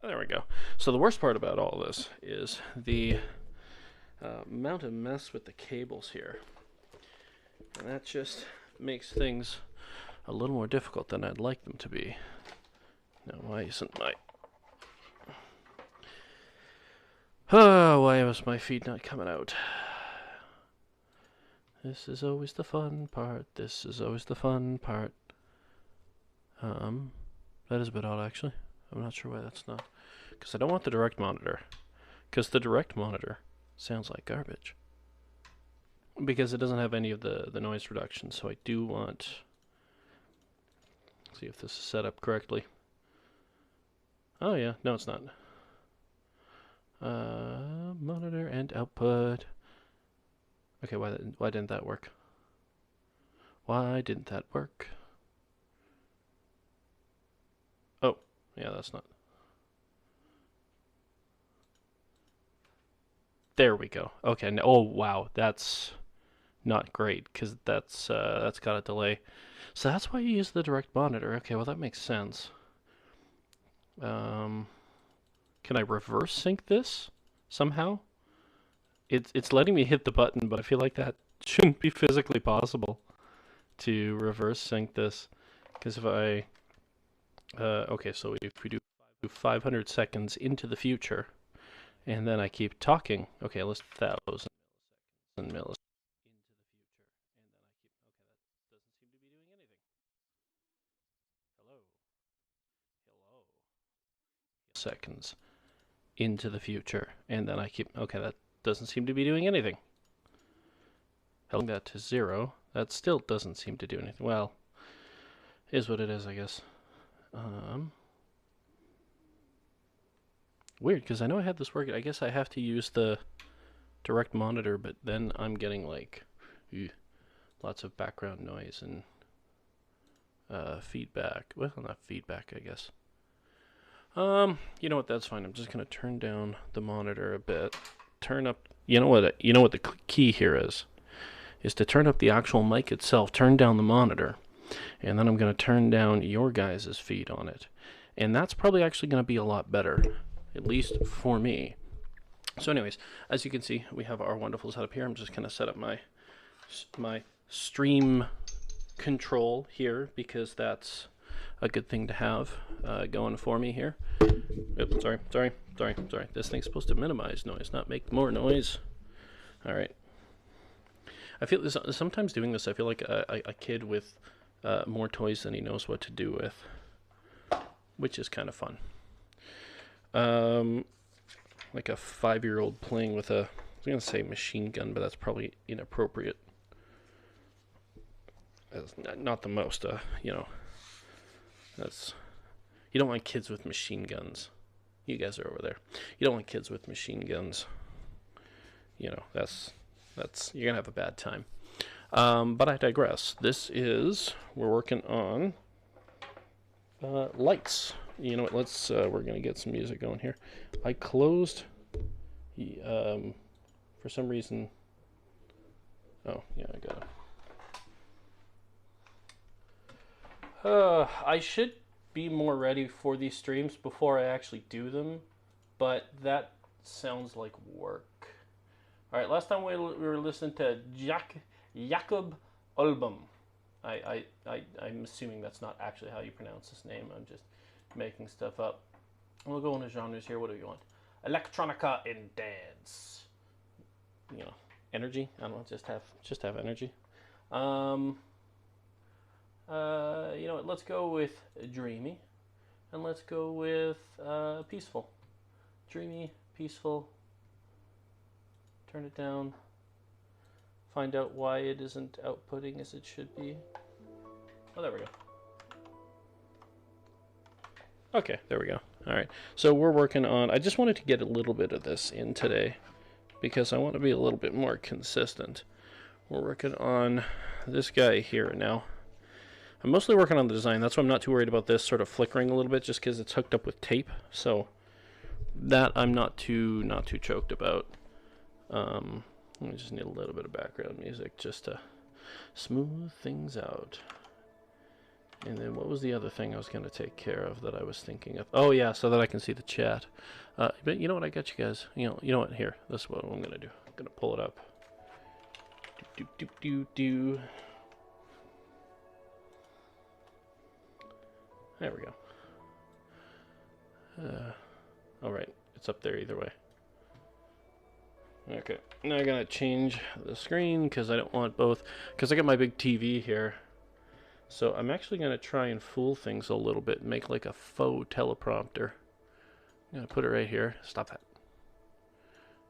There we go. So the worst part about all this is the amount of mess with the cables here. And that just makes things a little more difficult than I'd like them to be. Now, why isn't my... Oh, why was my feed not coming out? This is always the fun part. This is always the fun part. That is a bit odd, actually. I'm not sure why that's not. Because I don't want the direct monitor. Because the direct monitor sounds like garbage. Because it doesn't have any of the noise reduction. So I do want... See if this is set up correctly. Oh yeah, no it's not. Monitor and output. Okay, why didn't that work? Why didn't that work? Oh, yeah, that's not. There we go. Okay, no, oh wow, that's not great because that's got a delay. So that's why you use the direct monitor. Okay, well that makes sense. Can I reverse sync this somehow? It's letting me hit the button, but I feel like that shouldn't be physically possible to reverse sync this. Because if I okay, so if we do 500 seconds into the future, and then I keep talking. Okay, let's 1,000 milliseconds seconds into the future, and then I keep, okay, that doesn't seem to be doing anything. Telling that to 0, that still doesn't seem to do anything. Well, is what it is, I guess. Weird, because I know I had this working. I guess I have to use the direct monitor, but then I'm getting like lots of background noise and feedback. Well, not feedback, I guess. You know what? That's fine. I'm just gonna turn down the monitor a bit. Turn up. You know what? You know what the key here is to turn up the actual mic itself. Turn down the monitor, and then I'm gonna turn down your guys' feed on it, and that's probably actually gonna be a lot better, at least for me. So, anyways, as you can see, we have our wonderful setup here. I'm just gonna set up my stream control here because that's a good thing to have going for me here. Oops, sorry. This thing's supposed to minimize noise, not make more noise. All right. I feel this, sometimes doing this, I feel like a kid with more toys than he knows what to do with, which is kind of fun. Like a 5-year-old playing with a, I was going to say machine gun, but that's probably inappropriate. That's not the most, you know, that's, you don't want kids with machine guns. You guys are over there. You don't want kids with machine guns. You know, that's you're going to have a bad time. But I digress. This is, we're working on lights. You know what, let's, we're going to get some music going here. I closed, for some reason, oh, yeah, I got it. I should be more ready for these streams before I actually do them, but that sounds like work. All right, last time we were listening to Jakob Olbum. I'm assuming that's not actually how you pronounce this name. I'm just making stuff up. We'll go into genres here. What do you want? Electronica and dance. You know, energy. I don't know. Just have energy. You know what? Let's go with dreamy, and let's go with peaceful. Dreamy, peaceful. Turn it down. Find out why it isn't outputting as it should be. Oh, there we go. Okay, there we go. All right, so we're working on, I just wanted to get a little bit of this in today because I want to be a little bit more consistent. We're working on this guy here now. I'm mostly working on the design. That's why I'm not too worried about this sort of flickering a little bit just because it's hooked up with tape. So that I'm not too choked about. I just need a little bit of background music just to smooth things out. And then what was the other thing I was going to take care of that I was thinking of? Oh yeah, so that I can see the chat. But you know what? I got you guys. You know what? Here, this is what I'm going to do. I'm going to pull it up. Do. There we go. All right, it's up there either way. Okay, now I'm gonna change the screen because I don't want both. Because I got my big TV here. So I'm actually going to try and fool things a little bit and make like a faux teleprompter. I'm going to put it right here. Stop that.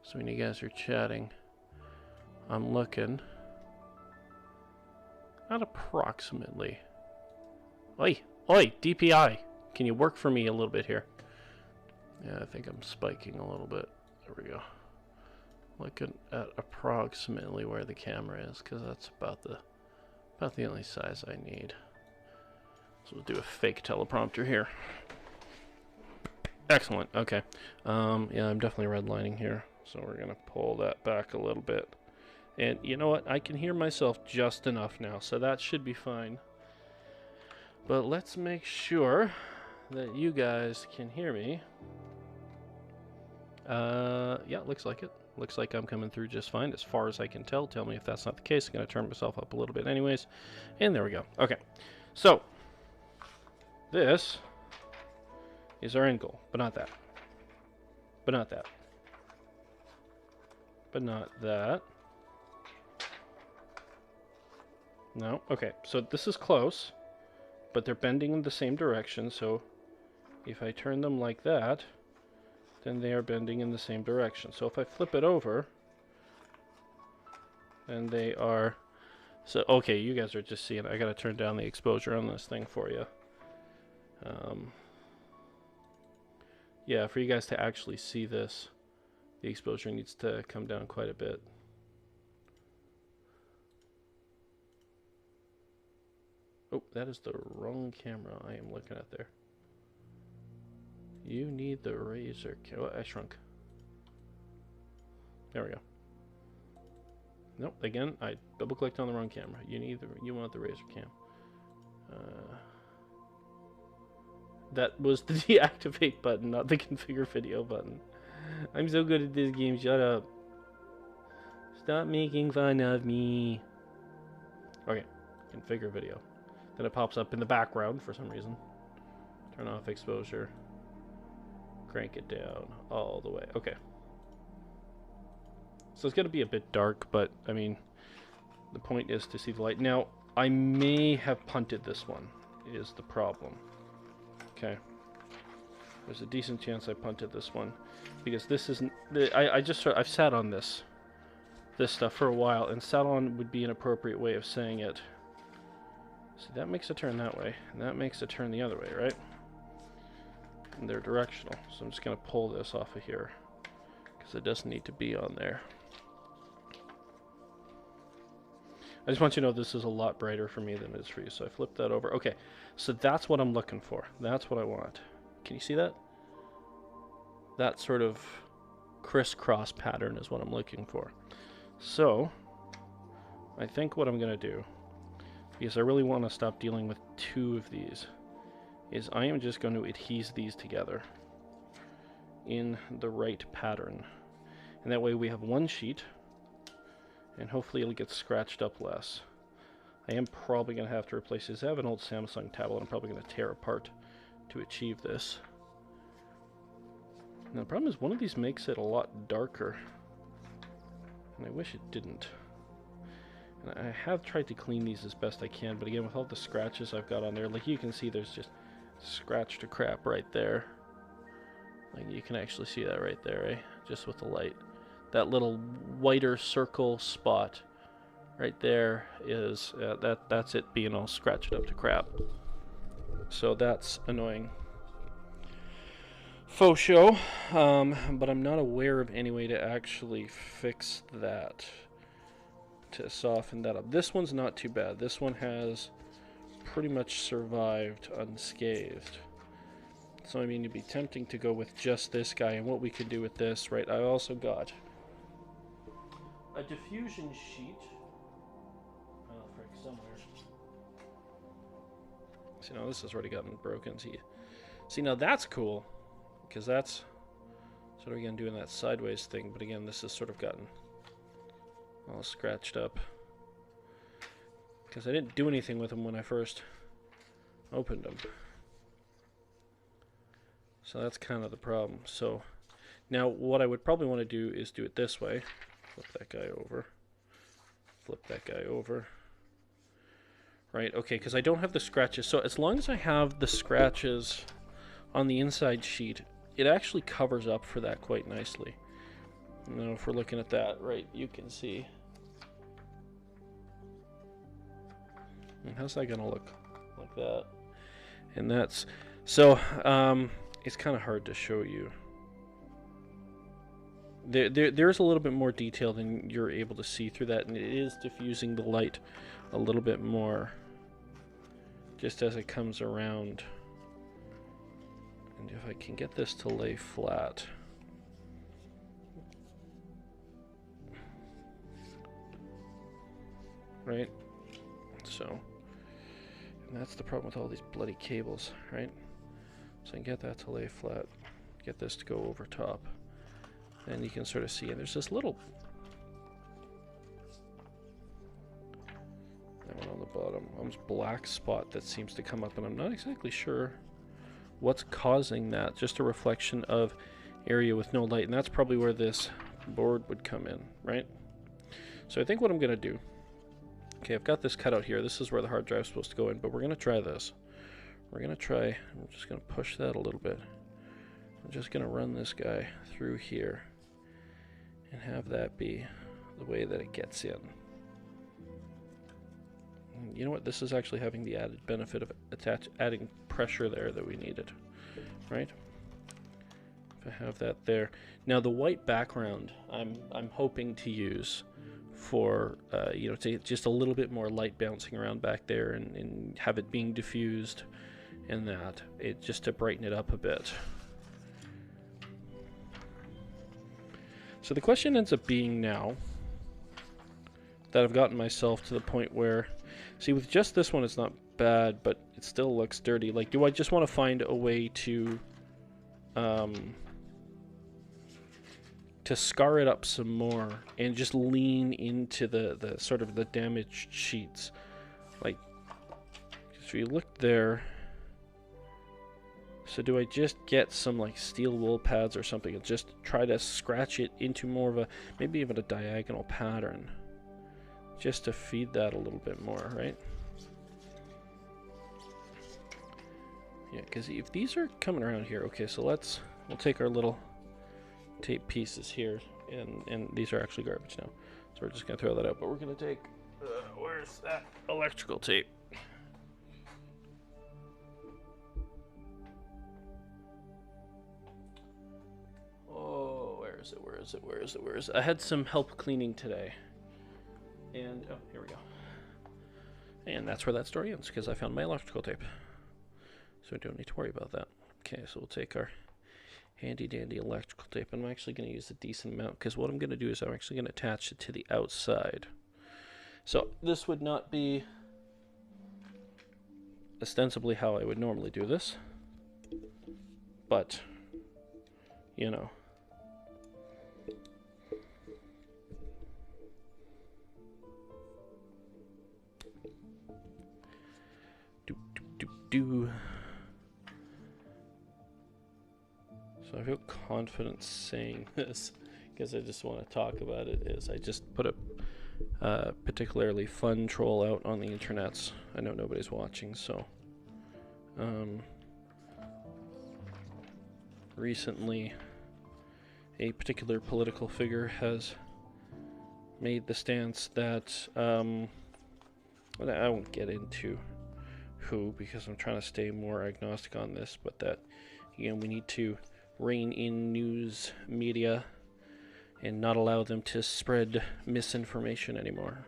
So when you guys are chatting, I'm looking at approximately... Oi! Oi! DPI! Can you work for me a little bit here? Yeah, I think I'm spiking a little bit. There we go. Looking at approximately where the camera is, because that's about the only size I need. So we'll do a fake teleprompter here. Excellent. Okay. Yeah, I'm definitely redlining here. So we're going to pull that back a little bit. And you know what? I can hear myself just enough now, so that should be fine. But let's make sure that you guys can hear me. Yeah, looks like it. Looks like I'm coming through just fine as far as I can tell. Tell me if that's not the case. I'm going to turn myself up a little bit anyways. And there we go. Okay. So, this is our end goal, but not that. But not that. But not that. No. Okay. So this is close, but they're bending in the same direction. So if I turn them like that, then they are bending in the same direction. So if I flip it over, then they are... So, okay, you guys are just seeing it. I gotta turn down the exposure on this thing for you. Yeah, for you guys to actually see this, the exposure needs to come down quite a bit. Oh, that is the wrong camera I am looking at there. You need the razor cam. Oh, I shrunk. There we go. Nope, again, I double-clicked on the wrong camera. You want the razor cam. That was the deactivate button, not the configure video button. I'm so good at this game, shut up. Stop making fun of me. Okay, configure video. Then it pops up in the background for some reason. Turn off exposure. Crank it down all the way. Okay. So it's going to be a bit dark, but, I mean, the point is to see the light. Now, I may have punted this one, is the problem. Okay. There's a decent chance I punted this one. Because this isn't... I've sat on this stuff for a while, and sat on would be an appropriate way of saying it. See, that makes a turn that way, and that makes a turn the other way, right? And they're directional. So I'm just going to pull this off of here, because it doesn't need to be on there. I just want you to know this is a lot brighter for me than it is for you. So I flip that over. Okay, so that's what I'm looking for. That's what I want. Can you see that? That sort of crisscross pattern is what I'm looking for. So I think what I'm going to do, because I really want to stop dealing with two of these, is I am just going to adhese these together in the right pattern. And that way we have one sheet, and hopefully it'll get scratched up less. I am probably going to have to replace this. I have an old Samsung tablet I'm probably going to tear apart to achieve this. Now the problem is one of these makes it a lot darker, and I wish it didn't. And I have tried to clean these as best I can, but again, with all the scratches I've got on there, like you can see there's just scratch to crap right there. Like you can actually see that right there, eh? Just with the light. That little whiter circle spot right there is that's it being all scratched up to crap. So that's annoying. Faux show, but I'm not aware of any way to actually fix that, to soften that up. This one's not too bad. This one has pretty much survived unscathed. So I mean, it'd be tempting to go with just this guy, and what we could do with this, right? I also got a diffusion sheet. Oh, frick, somewhere. See, now this has already gotten broken. See, now that's cool, because that's sort of, again, doing that sideways thing, but again, this has sort of gotten all scratched up, because I didn't do anything with them when I first opened them. So that's kind of the problem. So now what I would probably want to do is do it this way. Flip that guy over. Flip that guy over. Right, okay, because I don't have the scratches. So as long as I have the scratches on the inside sheet, it actually covers up for that quite nicely. Now if we're looking at that, right, you can see. And how's that going to look? Like that. And that's... So, it's kind of hard to show you. There's a little bit more detail than you're able to see through that, and it is diffusing the light a little bit more just as it comes around. And if I can get this to lay flat. Right? So, and that's the problem with all these bloody cables, right? So I can get that to lay flat, get this to go over top. And you can sort of see, and there's this little, that one on the bottom, almost black spot that seems to come up, and I'm not exactly sure what's causing that. Just a reflection of area with no light, and that's probably where this board would come in, right? So I think what I'm going to do, okay, I've got this cut out here. This is where the hard drive is supposed to go in, but we're going to try this. We're going to try, I'm just going to push that a little bit. I'm just going to run this guy through here and have that be the way that it gets in. And you know what? This is actually having the added benefit of adding pressure there that we needed, right? If I have that there. Now the white background I'm hoping to use for you know, to just a little bit more light bouncing around back there and have it being diffused and that, it just to brighten it up a bit. So the question ends up being now that I've gotten myself to the point where, see, with just this one it's not bad, but it still looks dirty. Like, do I just want to find a way to scar it up some more and just lean into the sort of the damaged sheets? Like, if you look there, so do I just get some like steel wool pads or something and just try to scratch it into more of a, maybe even a diagonal pattern, just to feed that a little bit more, right? Yeah, because if these are coming around here, okay, so we'll take our little tape pieces here, and these are actually garbage now, so we're just gonna throw that out. But we're gonna take, where's that electrical tape? Oh, where is it? I had some help cleaning today, and oh, here we go. And that's where that story ends, because I found my electrical tape, so we don't need to worry about that. Okay, so we'll take our handy dandy electrical tape, and I'm actually going to use a decent amount, because what I'm going to do is I'm actually going to attach it to the outside. So this would not be ostensibly how I would normally do this, but you know, So I feel confident saying this because I just want to talk about it. Is I just put a particularly fun troll out on the internets. I know nobody's watching, so recently a particular political figure has made the stance that I won't get into who, because I'm trying to stay more agnostic on this, but that, you know, we need to rein in news media and not allow them to spread misinformation anymore.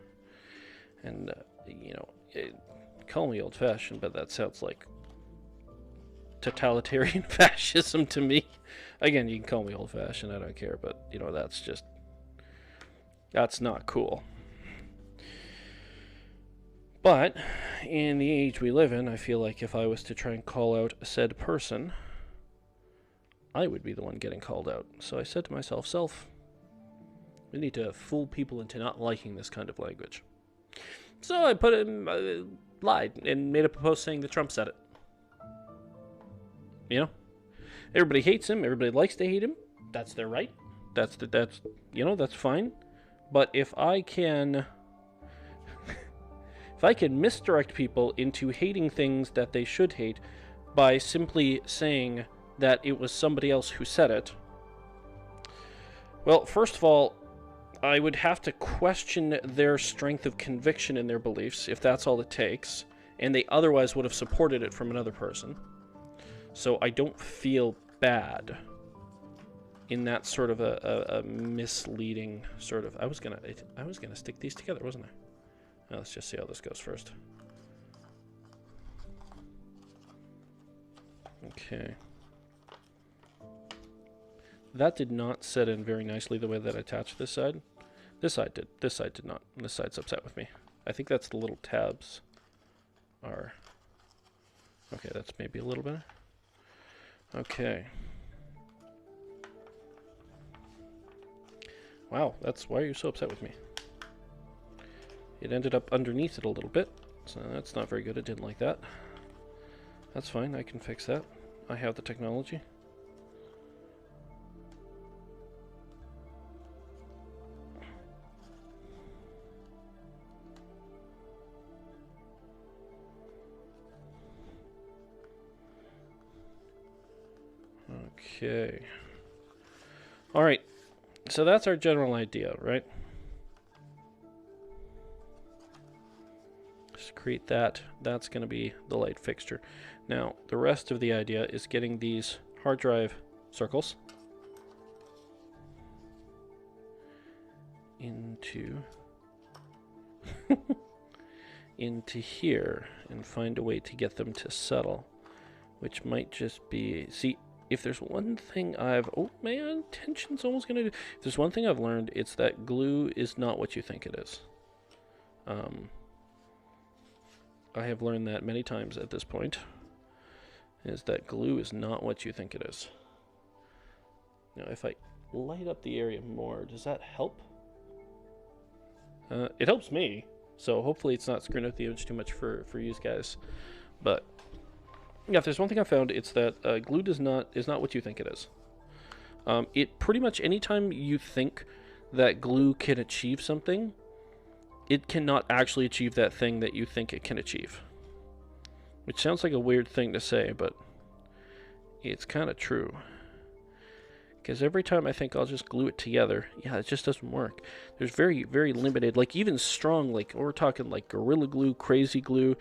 And you know, call me old-fashioned, but that sounds like totalitarian fascism to me. Again, you can call me old-fashioned, I don't care, but you know, that's not cool. But in the age we live in, I feel like if I was to try and call out said person, I would be the one getting called out. So I said to myself, self, we need to fool people into not liking this kind of language. So I lied and made up a post saying that Trump said it. You know, everybody hates him. Everybody likes to hate him. That's their right. That's fine. But if I can misdirect people into hating things that they should hate by simply saying that it was somebody else who said it, well, first of all, I would have to question their strength of conviction in their beliefs, if that's all it takes, and they otherwise would have supported it from another person. So I don't feel bad in that sort of a misleading sort of... I was gonna stick these together, wasn't I? Now let's just see how this goes first. Okay. That did not set in very nicely the way that I attached this side. This side did. This side did not. This side's upset with me. I think that's the little tabs are... Okay, that's maybe a little better. Okay. Wow, why are you so upset with me? It ended up underneath it a little bit, so that's not very good. I didn't like that. That's fine, I can fix that. I have the technology. Okay. Alright, so that's our general idea, right? Just create that. That's going to be the light fixture. Now, the rest of the idea is getting these hard drive circles into here and find a way to get them to settle, which might just be... See, if there's one thing oh man, tension's almost gonna do... If there's one thing I've learned, it's that glue is not what you think it is. I have learned that many times at this point, is that glue is not what you think it is. Now, if I light up the area more, does that help? It helps me, so hopefully it's not screwing up the image too much for you guys. But yeah, if there's one thing I found, it's that glue is not what you think it is. It pretty much, anytime you think that glue can achieve something, it cannot actually achieve that thing that you think it can achieve. Which sounds like a weird thing to say, but it's kind of true. Because every time I think I'll just glue it together, yeah, it just doesn't work. There's very, very limited, like even strong, like we're talking like Gorilla Glue, Crazy Glue,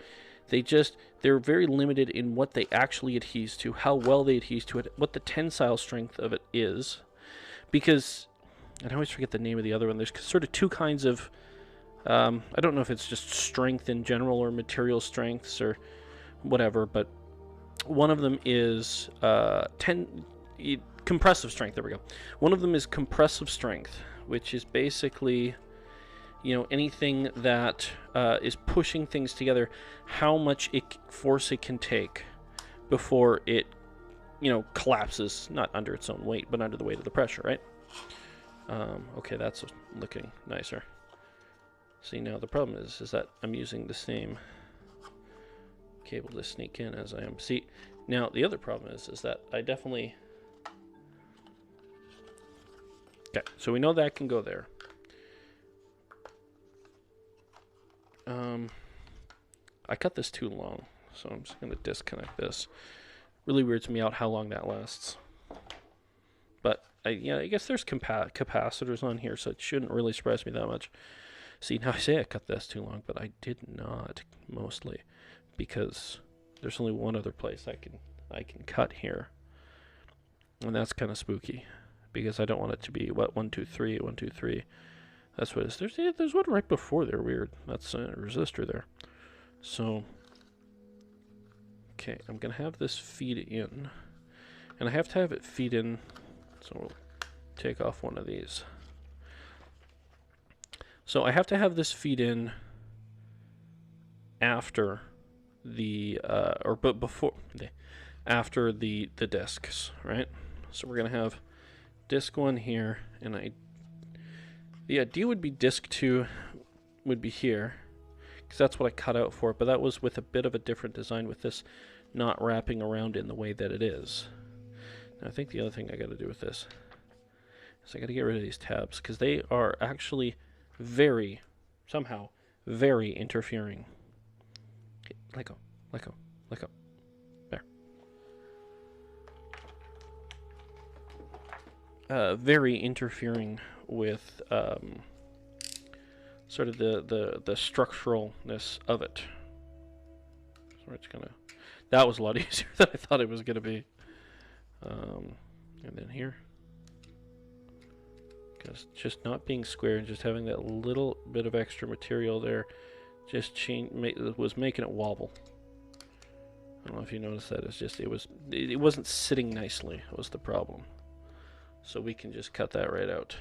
they're very limited in what they actually adhere to, how well they adhere to it, what the tensile strength of it is. Because, and I always forget the name of the other one, there's sort of two kinds of... I don't know if it's just strength in general or material strengths or whatever, but one of them is compressive strength. There we go. One of them is compressive strength, which is basically, you know, anything that is pushing things together, how much force it can take before it, you know, collapses, not under its own weight, but under the weight of the pressure, right? Okay, that's looking nicer. See, now the problem is that I'm using the same cable to sneak in as I am. See, now the other problem is that I definitely... Okay, so we know that can go there. I cut this too long, so I'm just going to disconnect this. Really weirds me out how long that lasts. But, I guess there's capacitors on here, so it shouldn't really surprise me that much. See, now I say I cut this too long, but I did not, mostly, because there's only one other place I can cut here, and that's kind of spooky, because I don't want it to be, what, 1, 2, 3, 1, 2, 3. That's what it is. There's one right before there, weird. That's a resistor there. So, okay, I'm going to have this feed in, and I have to have it feed in, so we'll take off one of these. So I have to have this feed in after the after the discs, right? So we're gonna have disc 1 here, and the idea would be disc 2 would be here, because that's what I cut out for it, but that was with a bit of a different design, with this not wrapping around in the way that it is. Now I think the other thing I got to do with this is I got to get rid of these tabs, because they are actually somehow very interfering. Okay, let go, let go, let go. There. Very interfering with sort of the structuralness of it. So it's gonna. That was a lot easier than I thought it was gonna be. And then here, because just not being square and just having that little bit of extra material there, just was making it wobble. I don't know if you noticed that. It's just it wasn't sitting nicely. Was the problem. So we can just cut that right out.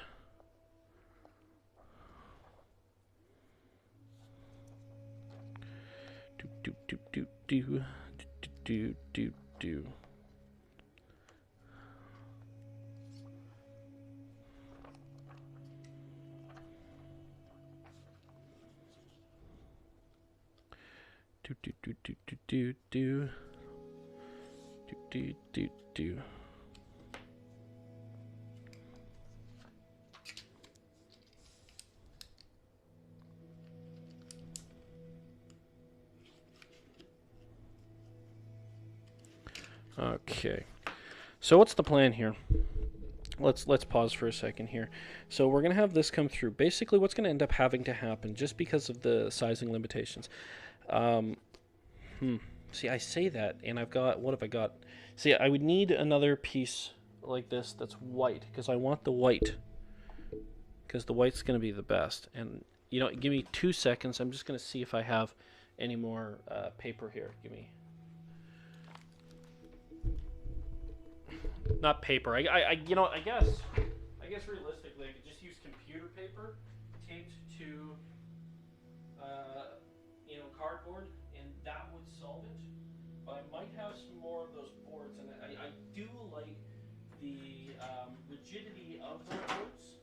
Do. Okay, so what's the plan here? Let's pause for a second here. So we're gonna have this come through. Basically, what's gonna end up having to happen, just because of the sizing limitations. See, I say that, and I've got, what have I got? See, I would need another piece like this that's white, because I want the white, because the white's gonna be the best. And you know, give me 2 seconds. I'm just gonna see if I have any more paper here. Give me. Not paper. I you know, I guess realistically, I could just use computer paper taped to, you know, cardboard, and that would solve it. But I might have some more of those boards, and I do like the rigidity of the boards,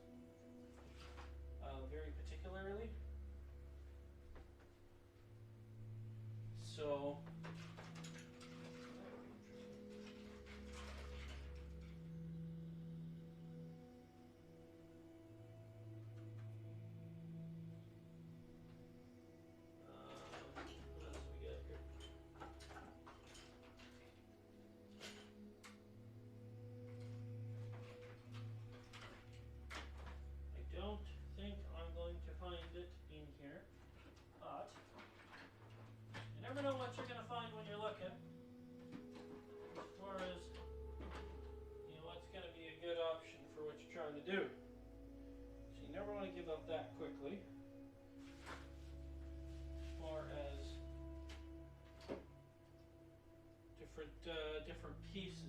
very particularly. So. Never know what you're going to find when you're looking, as far as, you know, what's going to be a good option for what you're trying to do. So you never want to give up that quickly, as far as different pieces.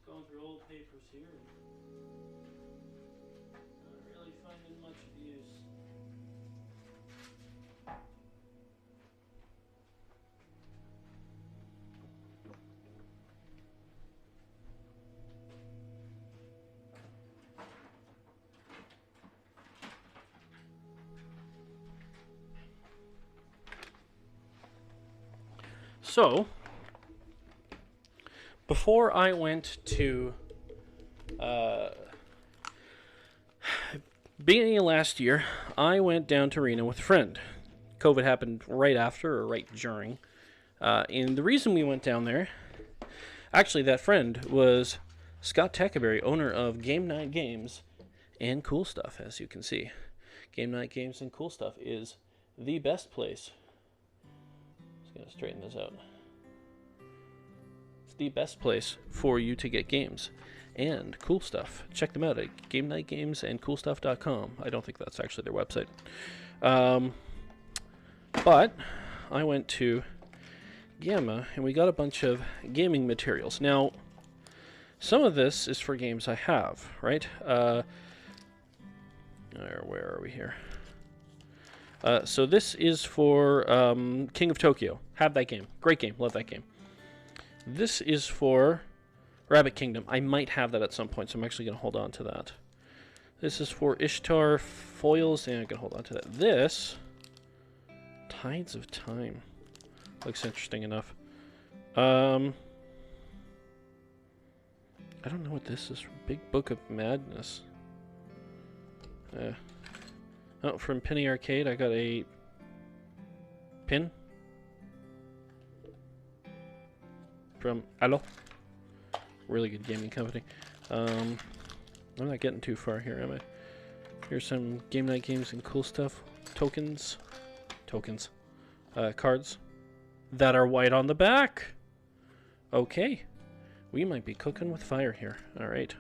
Going through old papers here, not really finding much of use. So, before I went to, beginning of last year, I went down to Reno with a friend. COVID happened right after, or right during. And the reason we went down there, actually that friend was Scott Tackaberry, owner of Game Night Games and Cool Stuff, as you can see. Game Night Games and Cool Stuff is the best place. Just gonna straighten this out. It's the best place for you to get games and cool stuff. Check them out at GameNightGamesAndCoolStuff.com. I don't think that's actually their website. But I went to Gamma and we got a bunch of gaming materials. Now, some of this is for games I have, right? Where are we here? So this is for King of Tokyo. Have that game. Great game. Love that game. This is for Rabbit Kingdom. I might have that at some point, so I'm actually going to hold on to that. This is for Ishtar Foils, and I'm going to hold on to that. This, Tides of Time. Looks interesting enough. I don't know what this is. Big Book of Madness. Oh, from Penny Arcade, I got a pin. From Allo. Really good gaming company. I'm not getting too far here, am I? Here's some Game Night Games and Cool Stuff. Tokens. Cards. That are white on the back. Okay. We might be cooking with fire here. Alright.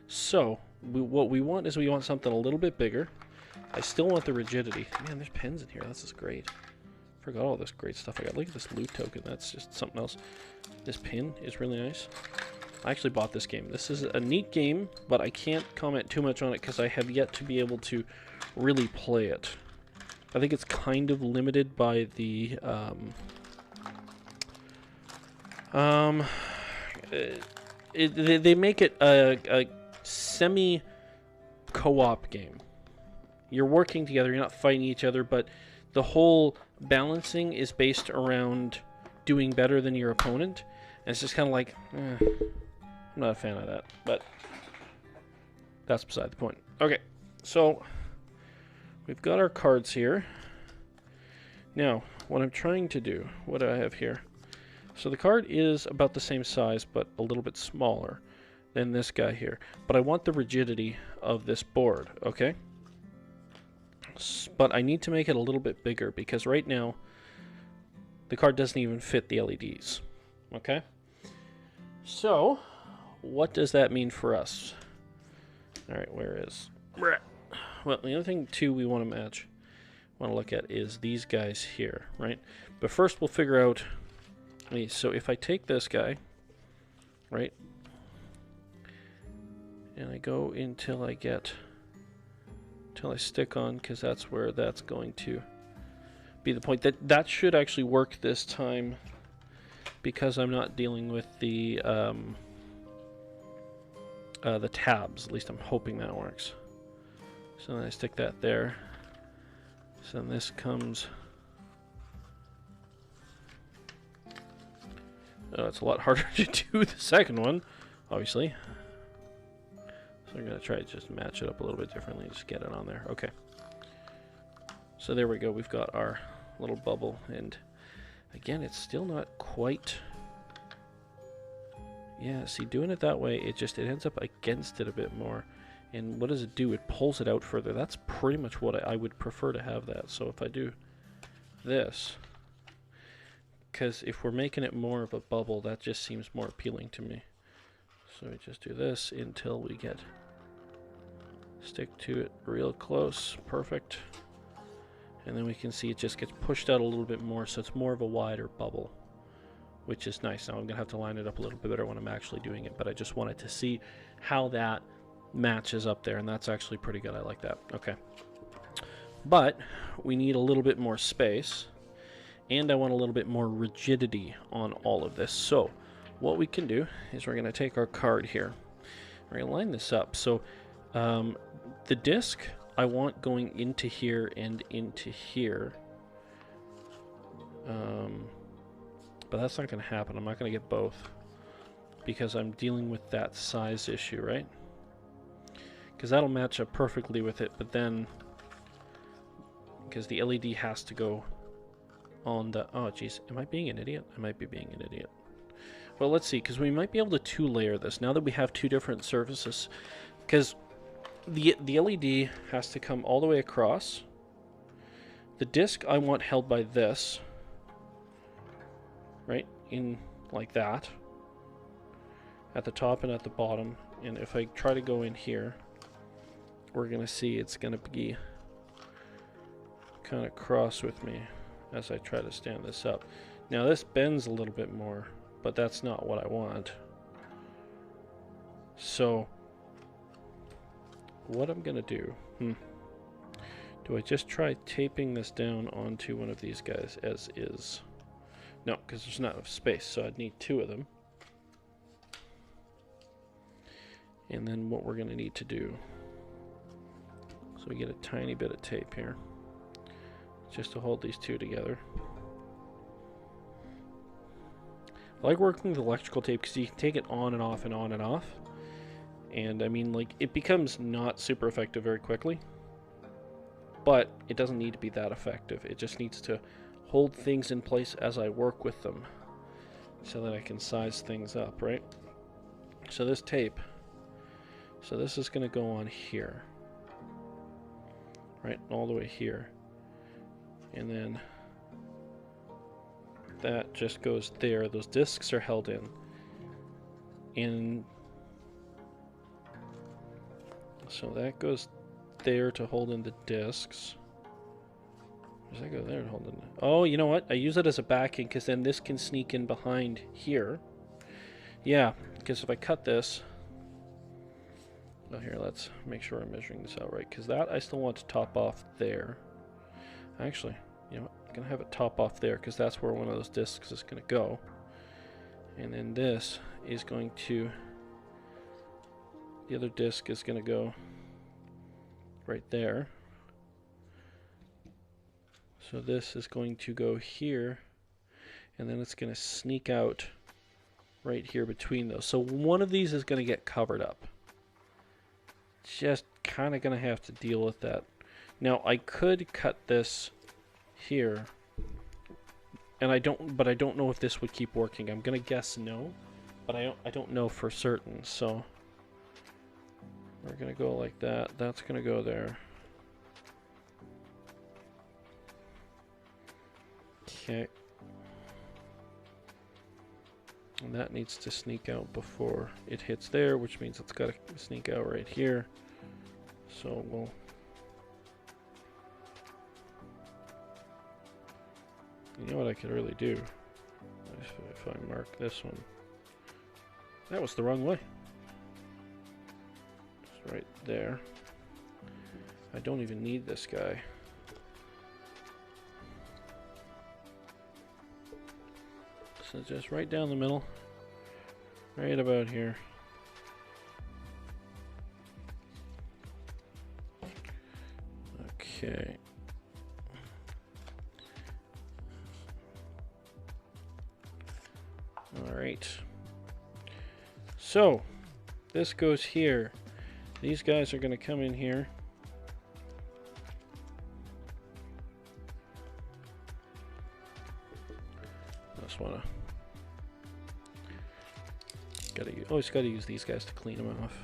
So, what we want is we want something a little bit bigger. I still want the rigidity. Man, there's pens in here. This is great. Forgot all this great stuff I got. Look at this loot token. That's just something else. This pin is really nice. I actually bought this game. This is a neat game, but I can't comment too much on it because I have yet to be able to really play it. I think it's kind of limited by the they make it a semi co-op game. You're working together, you're not fighting each other, but the whole balancing is based around doing better than your opponent. And it's just kind of like, I'm not a fan of that, but that's beside the point. Okay, so we've got our cards here. Now, what I'm trying to do, what do I have here? So the card is about the same size, but a little bit smaller than this guy here. But I want the rigidity of this board, okay? But I need to make it a little bit bigger because right now the card doesn't even fit the LEDs. Okay? So, what does that mean for us? Alright, where is... Well, the other thing, too, we want to match, want to look at is these guys here, right? But first we'll figure out... So if I take this guy, right? And I go until I get... Until I stick on, because that's where that's going to be the point. That should actually work this time because I'm not dealing with the tabs. At least I'm hoping that works. So then I stick that there. So then this comes... Oh, it's a lot harder to do the second one, obviously. So I'm going to try to just match it up a little bit differently, just get it on there. Okay. So there we go. We've got our little bubble. And again, it's still not quite... Yeah, see, doing it that way, it ends up against it a bit more. And what does it do? It pulls it out further. That's pretty much what I would prefer to have that. So if I do this... Because if we're making it more of a bubble, that just seems more appealing to me. So we just do this until we get... Stick to it real close. Perfect. And then we can see it just gets pushed out a little bit more, so it's more of a wider bubble, which is nice. Now I'm going to have to line it up a little bit better when I'm actually doing it, but I just wanted to see how that matches up there, and that's actually pretty good. I like that. Okay. But we need a little bit more space, and I want a little bit more rigidity on all of this. So what we can do is we're going to take our card here. We're going to line this up. So the disc I want going into here and into here. But that's not going to happen. I'm not going to get both because I'm dealing with that size issue, right? Because that'll match up perfectly with it, but then because the LED has to go on the... Oh, geez. Am I being an idiot? I might be being an idiot. Well, let's see, because we might be able to two-layer this now that we have two different surfaces. Because the LED has to come all the way across. The disc I want held by this. Right? In like that. At the top and at the bottom. And if I try to go in here, we're going to see it's going to be kind of cross with me as I try to stand this up. Now this bends a little bit more, but that's not what I want. So what I'm gonna do, do I just try taping this down onto one of these guys as is? No, because there's not enough space, so I'd need two of them. And then what we're gonna need to do, so we get a tiny bit of tape here, just to hold these two together. I like working with electrical tape because you can take it on and off and on and off. And I mean, like, it becomes not super effective very quickly. But it doesn't need to be that effective. It just needs to hold things in place as I work with them, so that I can size things up, right? So this tape, so this is going to go on here. Right, all the way here. And then that just goes there. Those discs are held in. And so that goes there to hold in the discs. Does that go there to hold in? Oh, you know what? I use it as a backing because then this can sneak in behind here. Yeah, because if I cut this... Oh, here, let's make sure I'm measuring this out right. Because that I still want to top off there. Actually, you know what? I'm going to have it top off there because that's where one of those discs is going to go. And then this is going to... The other disc is going to go right there. So this is going to go here, and then it's going to sneak out right here between those. So one of these is going to get covered up. Just kind of going to have to deal with that. Now I could cut this here, and I don't know if this would keep working. I'm going to guess no, but I don't know for certain. So we're going to go like that. That's going to go there. Okay. And that needs to sneak out before it hits there, which means it's got to sneak out right here. So we'll... You know what I could really do? If I mark this one. That was the wrong way. It's right there. I don't even need this guy. So just right down the middle, right about here. Okay. All right. So this goes here. These guys are going to come in here. Just want to... Always got to use these guys to clean them off.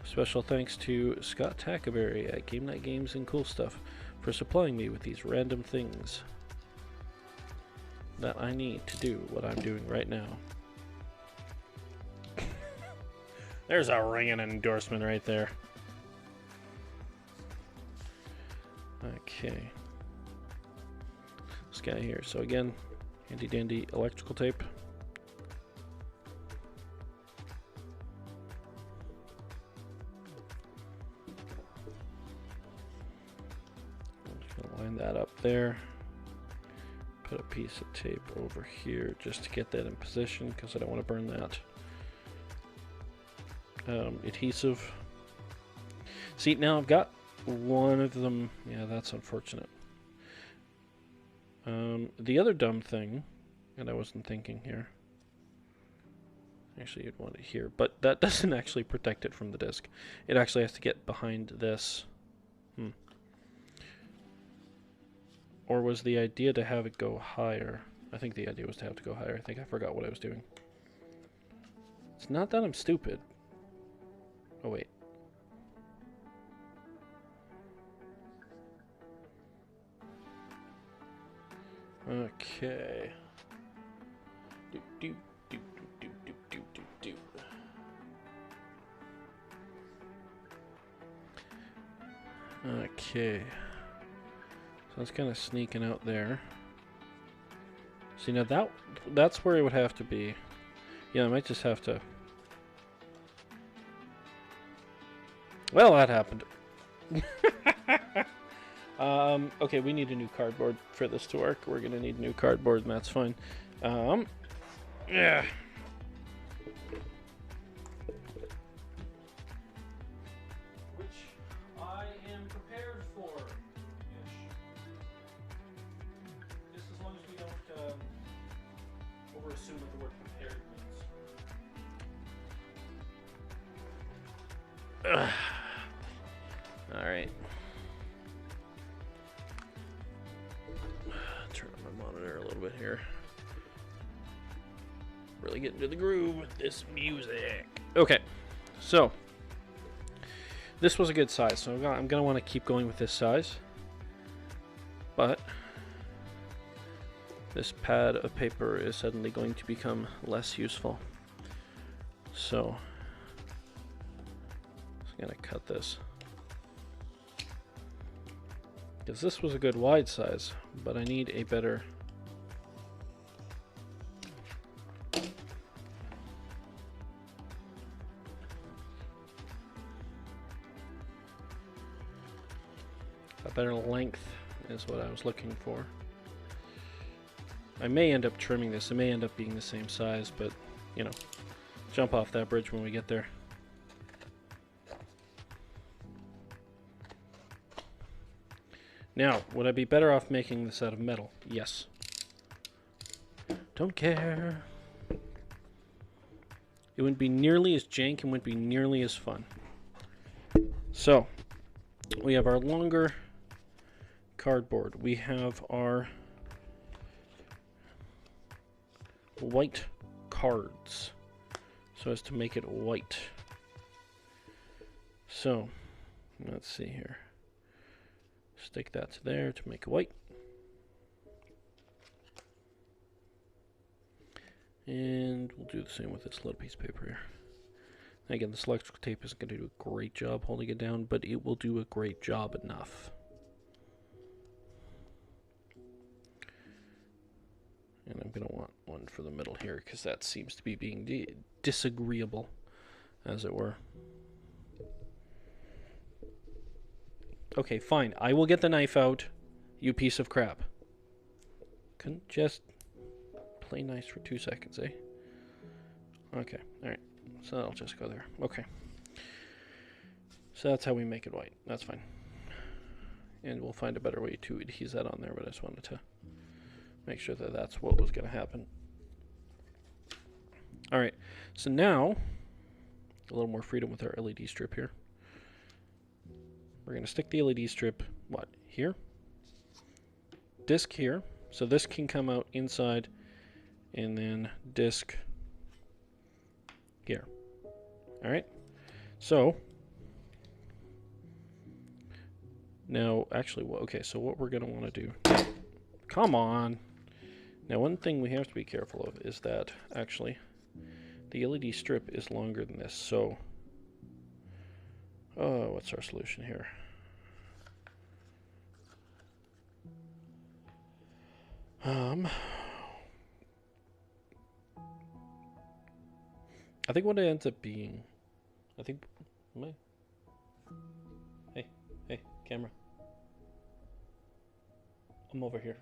Special thanks to Scott Tackaberry at Game Night Games and Cool Stuff for supplying me with these random things that I need to do what I'm doing right now. There's a ringing endorsement right there. Okay. This guy here. So again, handy dandy electrical tape. Line that up there. Put a piece of tape over here just to get that in position because I don't want to burn that adhesive. See, now I've got one of them. Yeah, that's unfortunate. The other dumb thing, and I wasn't thinking here. Actually, you'd want it here, but that doesn't actually protect it from the disc. It actually has to get behind this. Or was the idea to have it go higher? I think the idea was to have to go higher. I think I forgot what I was doing. It's not that I'm stupid. Oh, wait. Okay. Do, do, do, do, do, do, do, do. Okay. So it's kind of sneaking out there. See, now that's where it would have to be. Yeah, I might just have to... Well, that happened. Okay, we need a new cardboard for this to work. We're gonna need new cardboard, and that's fine. Yeah. Which I am prepared for. Just as long as we don't overassume what the word prepared means. All right. Turn on my monitor a little bit here. Really get into the groove with this music. Okay, so this was a good size, so I'm gonna want to keep going with this size. But this pad of paper is suddenly going to become less useful. So I'm gonna cut this. Because this was a good wide size, but I need a better... a better length is what I was looking for. I may end up trimming this. It may end up being the same size, but, you know, jump off that bridge when we get there. Now, would I be better off making this out of metal? Yes. Don't care. It wouldn't be nearly as jank and wouldn't be nearly as fun. So, we have our longer cardboard. We have our white cards, so as to make it white. So, let's see here. Stick that to there to make it white. And we'll do the same with this little piece of paper here. Again, this electrical tape isn't going to do a great job holding it down, but it will do a great job enough. And I'm going to want one for the middle here, because that seems to be being disagreeable, as it were. Okay, fine. I will get the knife out, you piece of crap. Couldn't just play nice for 2 seconds, eh? Okay, alright. So that'll just go there. Okay. So that's how we make it white. That's fine. And we'll find a better way to adhese that on there, but I just wanted to make sure that that's what was going to happen. Alright, so now, a little more freedom with our LED strip here. We're going to stick the LED strip, what, here? Disc here. So this can come out inside, and then disc here. Alright, so now, actually, okay, so what we're going to want to do, come on. Now, one thing we have to be careful of is that, actually, the LED strip is longer than this, so, oh, what's our solution here? I think what it ends up being, hey, camera. I'm over here.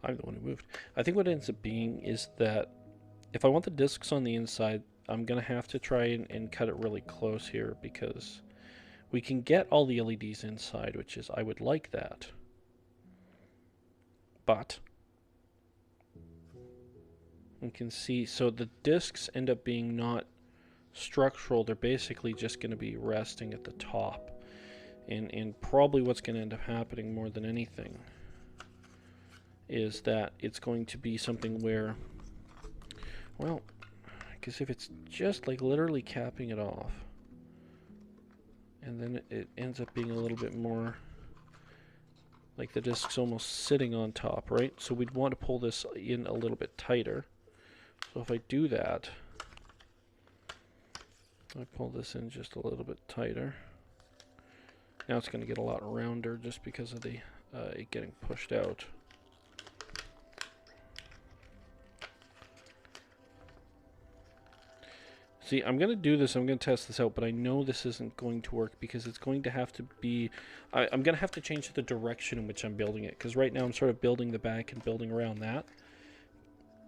I'm the one who moved. I think what it ends up being is that if I want the discs on the inside, I'm going to have to try and cut it really close here, because we can get all the LEDs inside, which is, I would like that. But you can see, so the discs end up being not structural. They're basically just going to be resting at the top. And probably what's going to end up happening more than anything is that it's going to be something where, well, because if it's just like literally capping it off, and then it ends up being a little bit more like the disc's almost sitting on top, right? So we'd want to pull this in a little bit tighter. So if I do that, I pull this in just a little bit tighter. Now it's going to get a lot rounder just because of the it getting pushed out. See, I'm going to do this, I'm going to test this out, but I know this isn't going to work because it's going to have to be, I'm going to have to change the direction in which I'm building it, because right now I'm sort of building the back and building around that,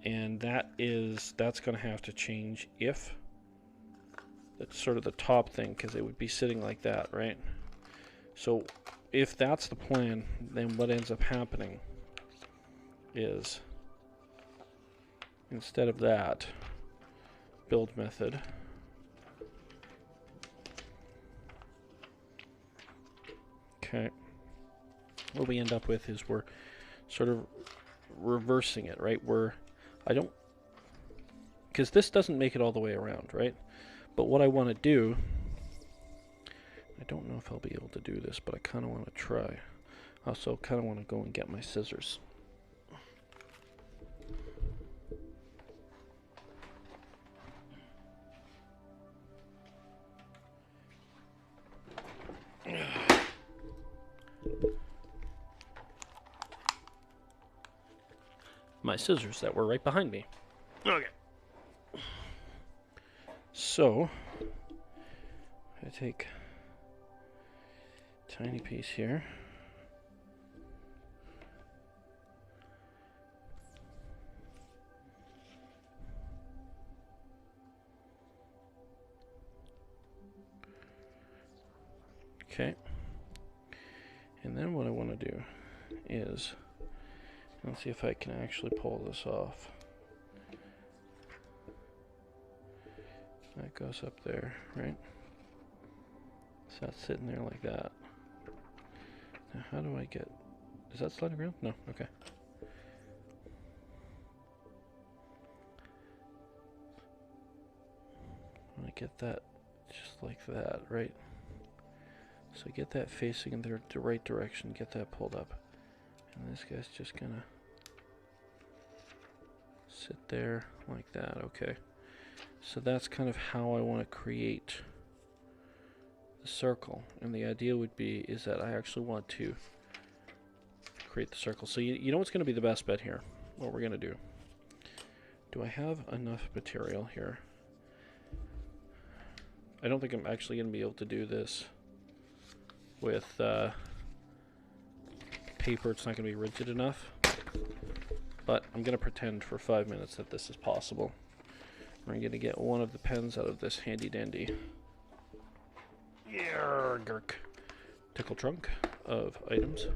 and that's going to have to change if, that's sort of the top thing, because it would be sitting like that, right? So if that's the plan, then what ends up happening is, instead of that, build method. Okay. What we end up with is we're sort of reversing it, right? Because this doesn't make it all the way around, right? But what I want to do, I don't know if I'll be able to do this, but I kind of want to try. I also kind of want to go and get my scissors. My scissors that were right behind me. Okay. So, I take a tiny piece here. Okay. And then what I want to do is, let's see if I can actually pull this off. That goes up there, right? So that's sitting there like that. Now how do I get, is that sliding around? No, okay. I want to get that just like that, right? So get that facing in the right direction, get that pulled up. And this guy's just gonna sit there like that, okay. So that's kind of how I want to create the circle. And the idea would be is that I actually want to create the circle. So you know what's going to be the best bet here? What we're going to do. Do I have enough material here? I don't think I'm actually going to be able to do this with paper. It's not going to be rigid enough. But I'm going to pretend for 5 minutes that this is possible. I'm going to get one of the pens out of this handy dandy tickle trunk of items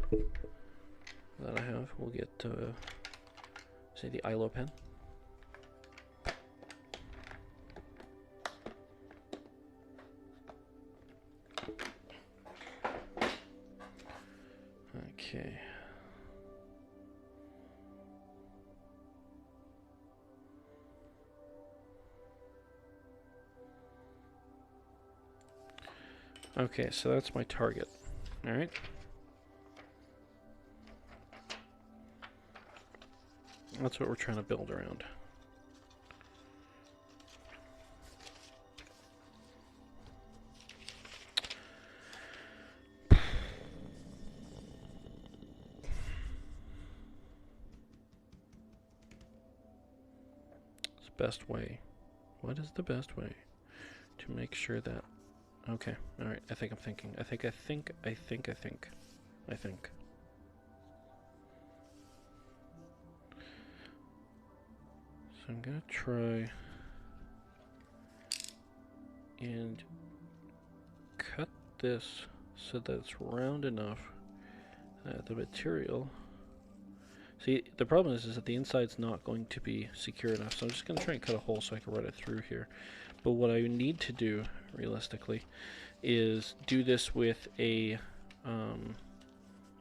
that I have. We'll get, say, the ILO pen. Okay. Okay, so that's my target. All right. That's what we're trying to build around. It's the best way. What is the best way to make sure that... Okay, alright, I think I'm thinking. I think. So I'm gonna try and cut this so that it's round enough that the material... See, the problem is that the inside's not going to be secure enough, so I'm just gonna try and cut a hole so I can run it through here. But what I need to do, realistically, is do this with a,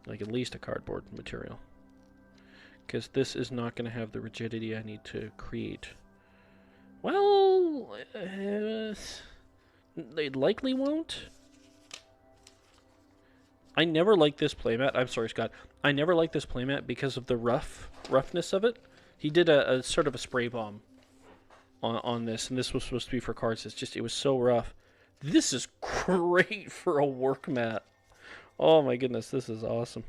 like at least a cardboard material. because this is not going to have the rigidity I need to create. Well, they likely won't. I never liked this playmat. I'm sorry, Scott. I never liked this playmat because of the roughness of it. He did a sort of a spray bomb on this, and this was supposed to be for cards. It was so rough. This is great for a work mat. Oh my goodness, this is awesome.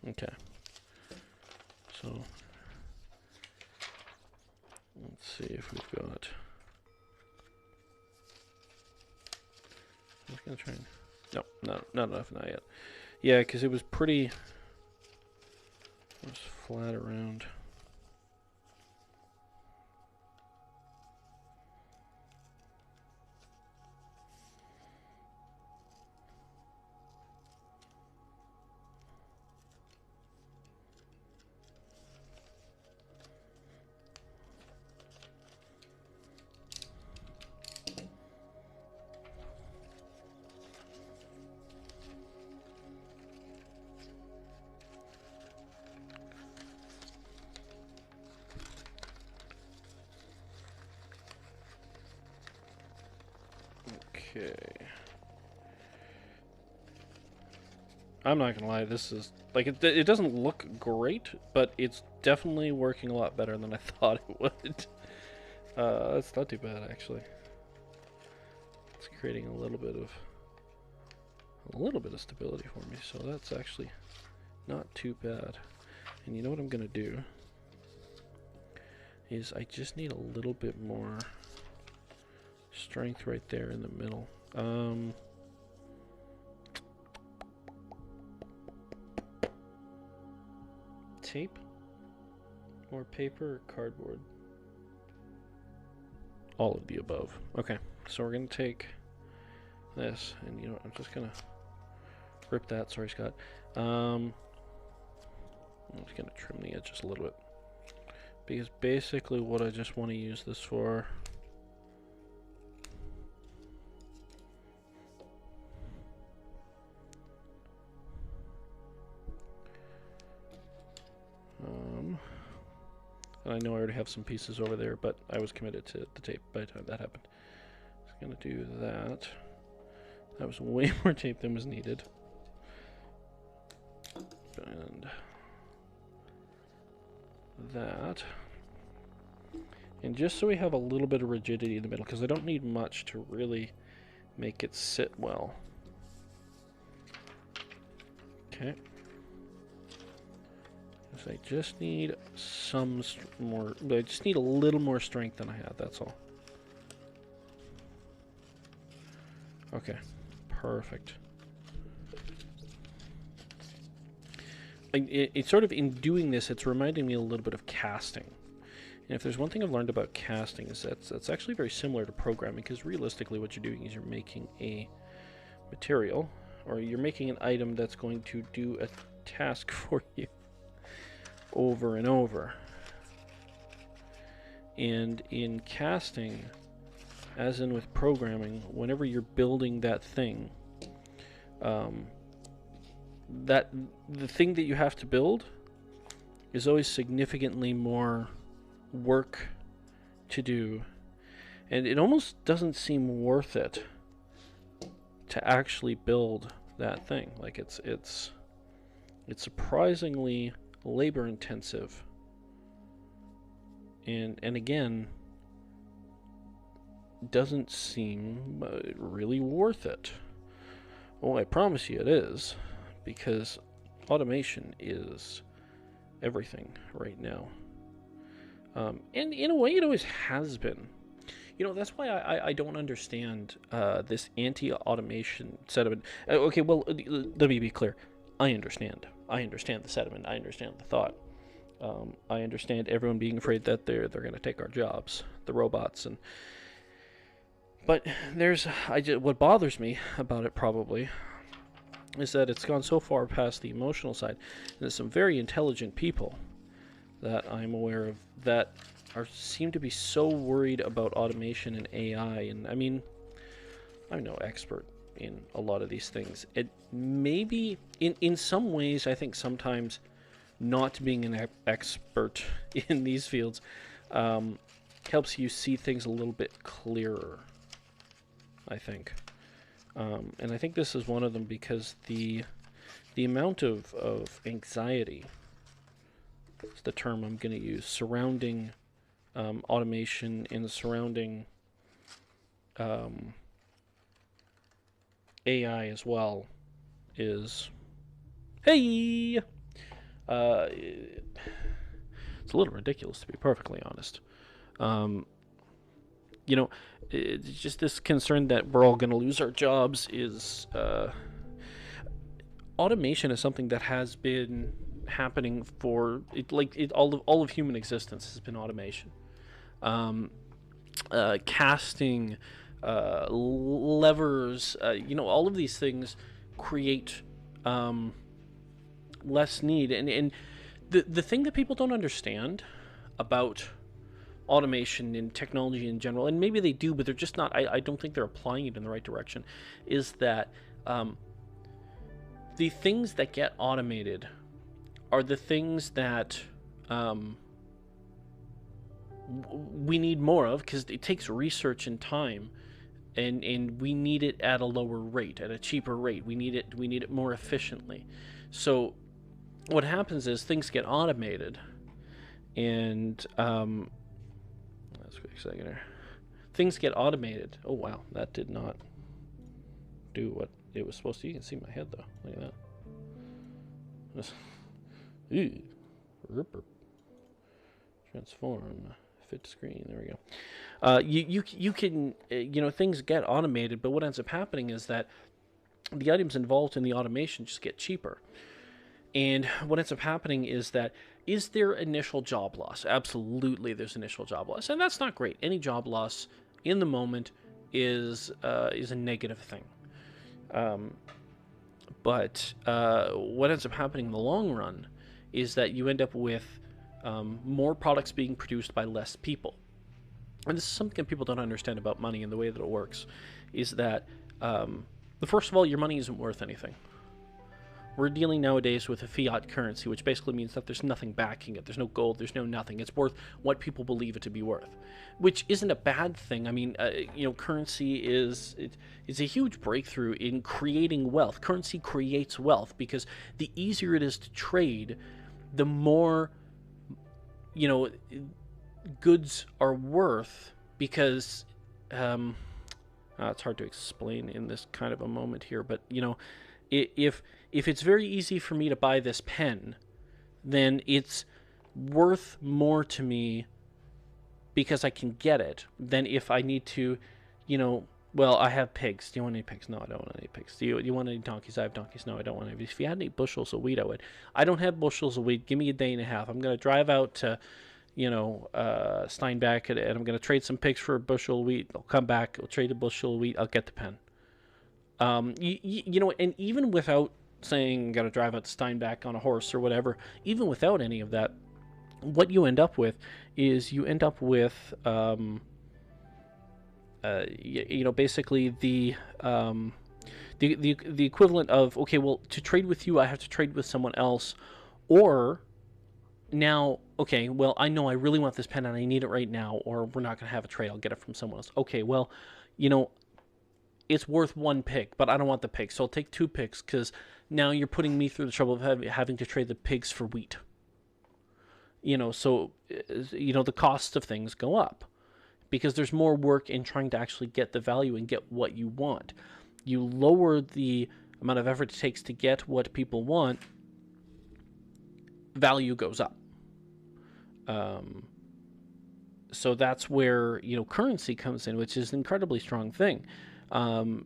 Okay. So, let's see if we've got... I'm just going to try and... No, not enough, not yet. Yeah, because it was pretty... It was flat around. Okay. I'm not gonna lie, this is like it doesn't look great, but it's definitely working a lot better than I thought it would. That's not too bad actually. It's creating a little bit of stability for me, so that's actually not too bad. And you know what I'm gonna do is I just need a little bit more strength right there in the middle. Tape? More paper or cardboard? All of the above. Okay, so we're gonna take this, and you know what, I'm just gonna rip that. Sorry, Scott. I'm just gonna trim the edge just a little bit, because basically what I just want to use this for and I know I already have some pieces over there, but I was committed to the tape by the time that happened. Just gonna do that. That was way more tape than was needed. And that. And just so we have a little bit of rigidity in the middle, because I don't need much to really make it sit well. Okay. I just need some more, I just need a little more strength than I have, that's all. Okay, perfect. It's sort of, in doing this, it's reminding me a little bit of casting. And if there's one thing I've learned about casting is that's actually very similar to programming, because realistically what you're doing is you're making a material, or you're making an item that's going to do a task for you over and over. And in casting, as in with programming, whenever you're building that thing, that the thing that you have to build is always significantly more work to do, and it almost doesn't seem worth it to actually build that thing. Like it's surprisingly labor intensive, and again, doesn't seem really worth it. Oh, I promise you it is, because automation is everything right now, and in a way it always has been. You know, that's why I don't understand this anti-automation sentiment. Okay, well, let me be clear. I understand the sentiment. I understand the thought. I understand everyone being afraid that they're going to take our jobs, the robots, but what bothers me about it probably is that it's gone so far past the emotional side, and there's some very intelligent people that I'm aware of that seem to be so worried about automation and AI. And I mean, I'm no expert in a lot of these things. It maybe in some ways, I think sometimes not being an expert in these fields helps you see things a little bit clearer, I think. And I think this is one of them, because the amount of anxiety is the term I'm going to use surrounding automation and surrounding AI as well is, hey, it's a little ridiculous, to be perfectly honest. You know, it's just this concern that we're all going to lose our jobs is automation is something that has been happening for all of human existence has been automation. Casting, levers, all of these things create less need. And the thing that people don't understand about automation and technology in general, and maybe they do, but they're just not, I don't think they're applying it in the right direction, is that the things that get automated are the things that we need more of, because it takes research and time, and we need it at a lower rate, at a cheaper rate. We need it more efficiently. So what happens is things get automated, and let's quick second here. Things get automated. Oh wow, that did not do what it was supposed to. You can see my head though. Look at that. Ooh. Transform. Fit screen. There we go. You can things get automated, but what ends up happening is that the items involved in the automation just get cheaper. And what ends up happening is that, is there initial job loss? Absolutely, there's initial job loss, and that's not great. Any job loss in the moment is a negative thing. But what ends up happening in the long run is that you end up with more products being produced by less people. And this is something that people don't understand about money and the way that it works, is that first of all, your money isn't worth anything. We're dealing nowadays with a fiat currency, which basically means that there's nothing backing it. There's no gold, there's no nothing. It's worth what people believe it to be worth, which isn't a bad thing. I mean, currency is a huge breakthrough in creating wealth. Currency creates wealth because the easier it is to trade, the more, goods are worth, because it's hard to explain in this kind of a moment here, but if it's very easy for me to buy this pen, then it's worth more to me because I can get it than if I need to, well, I have pigs. Do you want any pigs? No, I don't want any pigs. Do you want any donkeys? I have donkeys. No, I don't want any. If you had any bushels of wheat, I would. I don't have bushels of wheat. Give me a day and a half. I'm going to drive out to, Steinbach, and I'm going to trade some pigs for a bushel of wheat. I'll come back. I'll trade a bushel of wheat. I'll get the pen. And even without saying got to drive out to Steinbach on a horse or whatever, even without any of that, what you end up with is basically the equivalent of, okay, well, to trade with you, I have to trade with someone else, or now, okay, well, I know I really want this pen and I need it right now, or we're not going to have a trade. I'll get it from someone else. Okay, well, it's worth one pig, but I don't want the pig, so I'll take 2 pigs, because now you're putting me through the trouble of having to trade the pigs for wheat. So, the cost of things go up, because there's more work in trying to actually get the value and get what you want. You lower the amount of effort it takes to get what people want, value goes up. So that's where, currency comes in, which is an incredibly strong thing. That's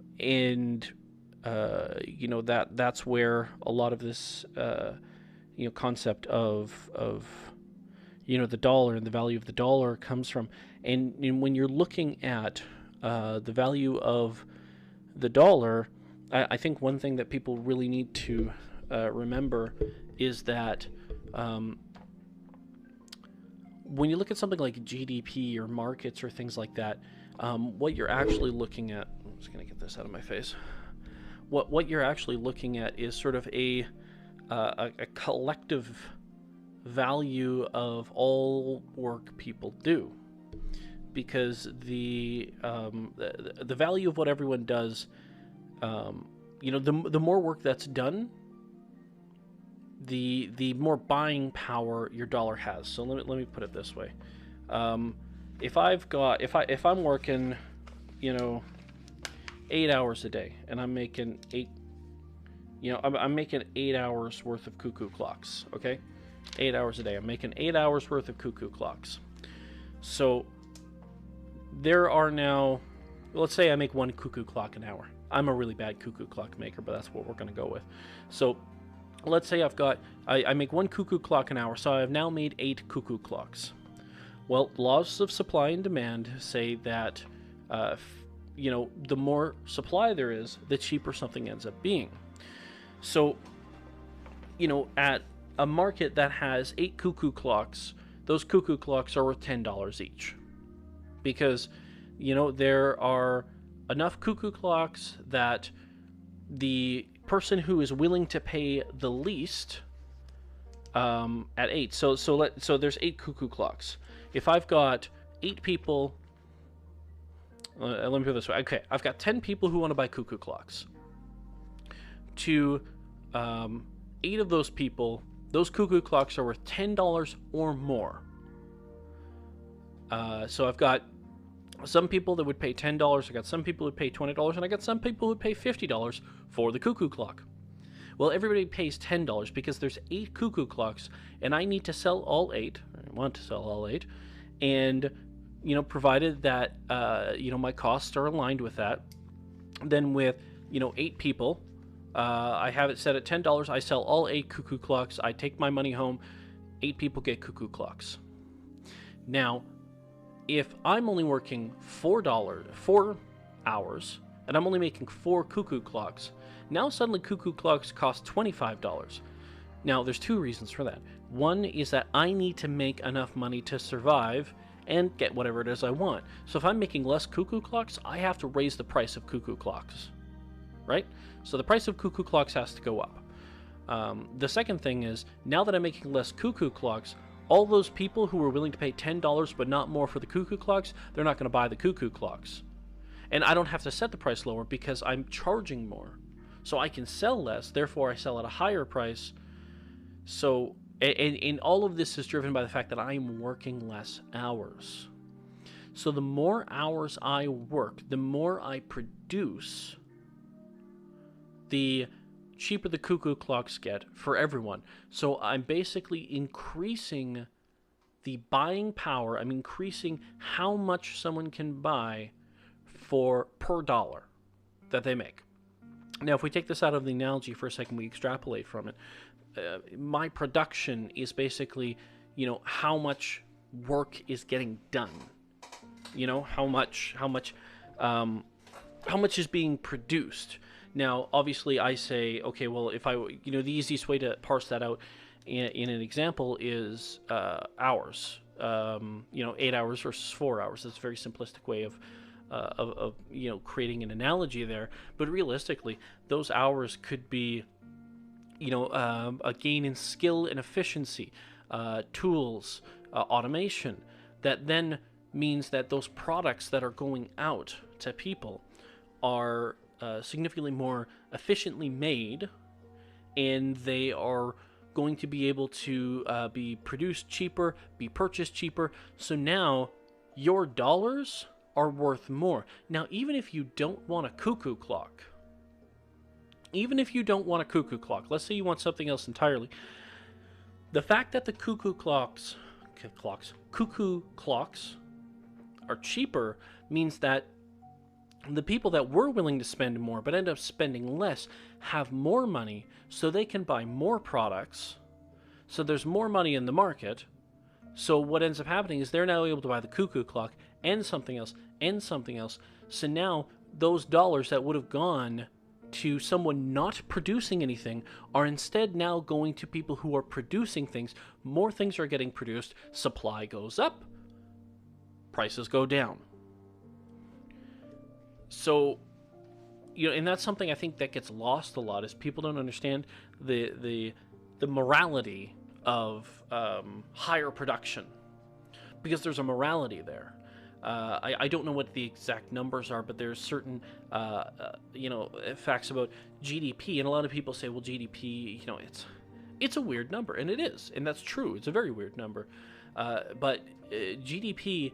where a lot of this, concept of the dollar and the value of the dollar comes from. And when you're looking at the value of the dollar, I think one thing that people really need to remember is that when you look at something like GDP or markets or things like that, what you're actually looking at, I'm just going to get this out of my face. what you're actually looking at is sort of a collective value of all work people do, because the value of what everyone does, the more work that's done, the more buying power your dollar has. So let me put it this way: if I'm working, 8 hours a day, and I'm making I'm making 8 hours worth of cuckoo clocks. Okay, 8 hours a day. I'm making 8 hours worth of cuckoo clocks. So there are now, let's say I make one cuckoo clock an hour. I'm a really bad cuckoo clock maker, but that's what we're going to go with. So let's say I make one cuckoo clock an hour, so I've now made 8 cuckoo clocks. Well, laws of supply and demand say that, the more supply there is, the cheaper something ends up being. So, at a market that has 8 cuckoo clocks, those cuckoo clocks are worth $10 each. Because, there are enough cuckoo clocks that the person who is willing to pay the least at 8. So there's 8 cuckoo clocks. If I've got 8 people, let me put it this way. Okay, I've got 10 people who want to buy cuckoo clocks. To 8 of those people, those cuckoo clocks are worth $10 or more. So I've got some people that would pay $10, I got some people who would pay $20, and I got some people who would pay $50 for the cuckoo clock. Well, everybody pays $10 because there's 8 cuckoo clocks, and I need to sell all 8. I want to sell all 8, and provided that my costs are aligned with that, then with 8 people, I have it set at $10. I sell all 8 cuckoo clocks. I take my money home. 8 people get cuckoo clocks. Now, if I'm only working $4 hours, and I'm only making 4 cuckoo clocks, now suddenly cuckoo clocks cost $25. Now, there's 2 reasons for that. One is that I need to make enough money to survive and get whatever it is I want. So if I'm making less cuckoo clocks, I have to raise the price of cuckoo clocks, right? So the price of cuckoo clocks has to go up. The second thing is, now that I'm making less cuckoo clocks, all those people who were willing to pay $10 but not more for the cuckoo clocks, they're not going to buy the cuckoo clocks. And I don't have to set the price lower because I'm charging more. So I can sell less, therefore I sell at a higher price. So, and all of this is driven by the fact that I'm working less hours. So the more hours I work, the more I produce, the cheaper the cuckoo clocks get for everyone. So I'm basically increasing the buying power. I'm increasing how much someone can buy per dollar that they make. Now, if we take this out of the analogy for a second, we extrapolate from it. My production is basically, how much work is getting done. How much is being produced. Now, obviously, I say, okay, well, if the easiest way to parse that out in an example is hours. 8 hours versus 4 hours. That's a very simplistic way of creating an analogy there. But realistically, those hours could be, a gain in skill and efficiency, tools, automation. That then means that those products that are going out to people are significantly more efficiently made, and they are going to be able to be produced cheaper, be purchased cheaper. So now your dollars are worth more. Now, even if you don't want a cuckoo clock, let's say you want something else entirely, the fact that the cuckoo clocks are cheaper means that the people that were willing to spend more but end up spending less have more money, so they can buy more products. So there's more money in the market. So what ends up happening is they're now able to buy the cuckoo clock and something else and something else. So now those dollars that would have gone to someone not producing anything are instead now going to people who are producing things. More things are getting produced. Supply goes up. Prices go down. So and that's something I think that gets lost a lot, is people don't understand the morality of higher production, because there's a morality there. I don't know what the exact numbers are, but there's certain facts about GDP, and a lot of people say, well, GDP, it's a weird number, and it is, and that's true. It's a very weird number, but GDP,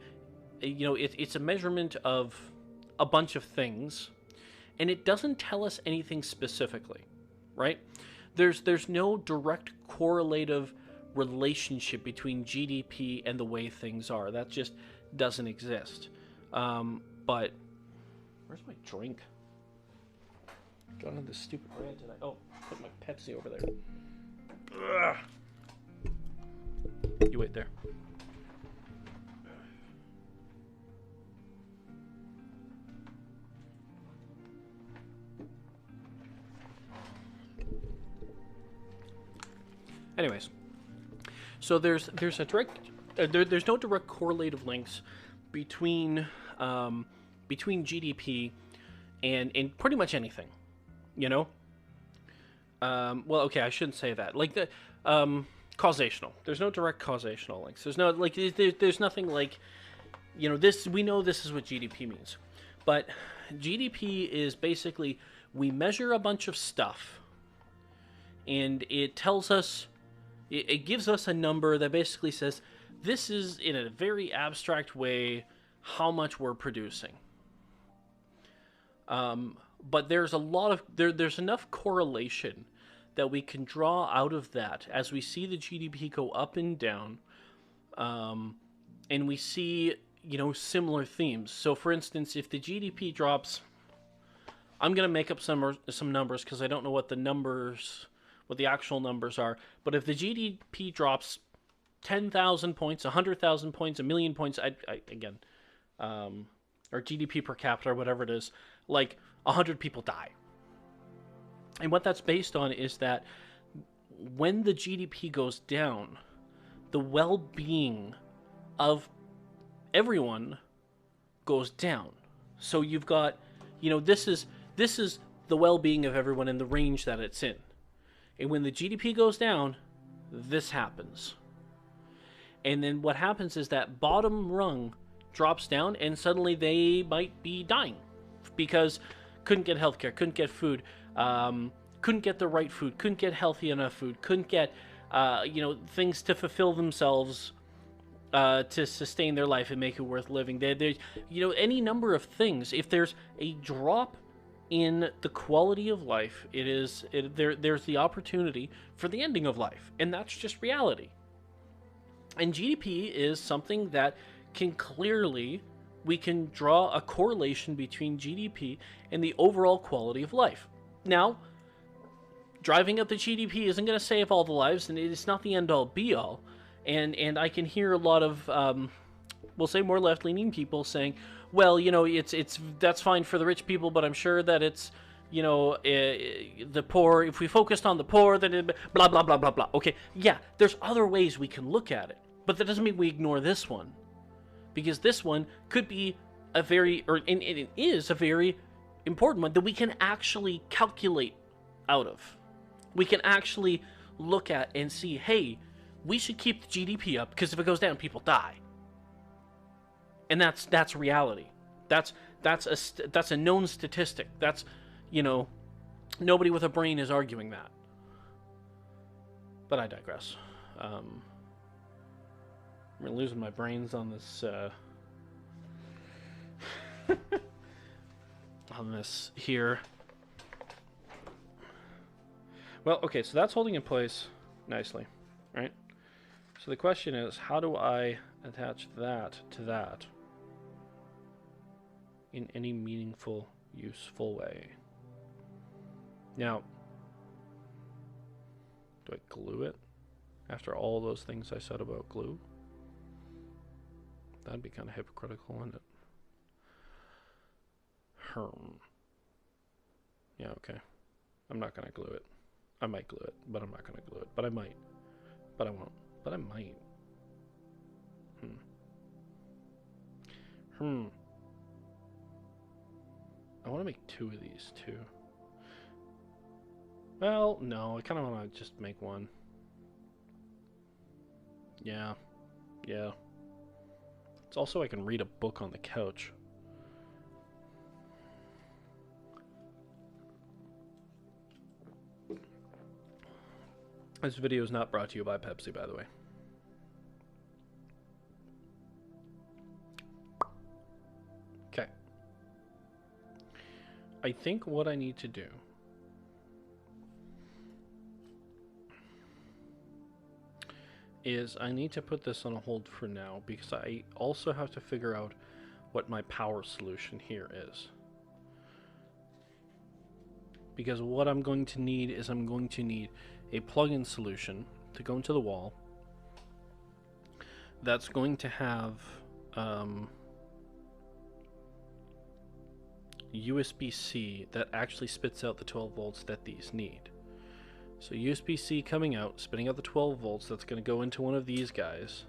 it's a measurement of a bunch of things, and it doesn't tell us anything specifically, right? There's no direct correlative relationship between GDP and the way things are. That just doesn't exist. But where's my drink? Got on this stupid rant today. Oh, put my Pepsi over there. Ugh. You wait there. Anyways, so there's a direct there's no direct correlative links between GDP and pretty much anything, Well, okay, I shouldn't say that. Like the causational. There's no direct causational links. There's no there's nothing like this. We know this is what GDP means, but GDP is basically we measure a bunch of stuff, and it tells us. It gives us a number that basically says, this is, in a very abstract way, how much we're producing. But there's a lot of, there's enough correlation that we can draw out of that as we see the GDP go up and down, and we see, similar themes. So, for instance, if the GDP drops, I'm going to make up some numbers because I don't know what the actual numbers are, but if the GDP drops 10,000 points, 100,000 points, a million points, or GDP per capita, or whatever it is, like 100 people die. And what that's based on is that when the GDP goes down, the well-being of everyone goes down. So you've got, this is the well-being of everyone in the range that it's in. And when the GDP goes down, this happens. And then what happens is that bottom rung drops down, and suddenly they might be dying because couldn't get healthcare, couldn't get food, couldn't get the right food, couldn't get healthy enough food, couldn't get things to fulfill themselves, to sustain their life and make it worth living. There's any number of things. If there's a drop in the quality of life, there's the opportunity for the ending of life, and that's just reality. And GDP is something that we can draw a correlation between GDP and the overall quality of life. Now, driving up the GDP isn't going to save all the lives, and it's not the end-all be-all. And I can hear a lot of, we'll say more left-leaning people saying, well, that's fine for the rich people, but I'm sure that it's, the poor, if we focused on the poor, then blah, blah, blah, blah, blah. Okay, yeah, there's other ways we can look at it, but that doesn't mean we ignore this one, because this one could be and it is a very important one that we can actually calculate out of. We can actually look at and see, hey, we should keep the GDP up, because if it goes down, people die. And that's reality. That's a known statistic. That's, nobody with a brain is arguing that. But I digress. I'm losing my brains on this on this here. Well, okay, so that's holding in place nicely, right? So the question is, how do I attach that to that in any meaningful, useful way? Now, do I glue it after all those things I said about glue? That'd be kind of hypocritical, wouldn't it? Yeah, okay. I'm not going to glue it. I might glue it, but I'm not going to glue it. But I might. But I won't. But I might. I want to make 2 of these too. Well, no, I kind of want to just make 1. Yeah. Yeah. It's also I can read a book on the couch. This video is not brought to you by Pepsi, by the way. Okay. I think what I need to do is I need to put this on a hold for now because I also have to figure out what my power solution here is. Because what I'm going to need is I'm going to need a plug-in solution to go into the wall that's going to have USB-C that actually spits out the 12 volts that these need. So USB-C coming out, spitting out the 12 volts, that's going to go into one of these guys.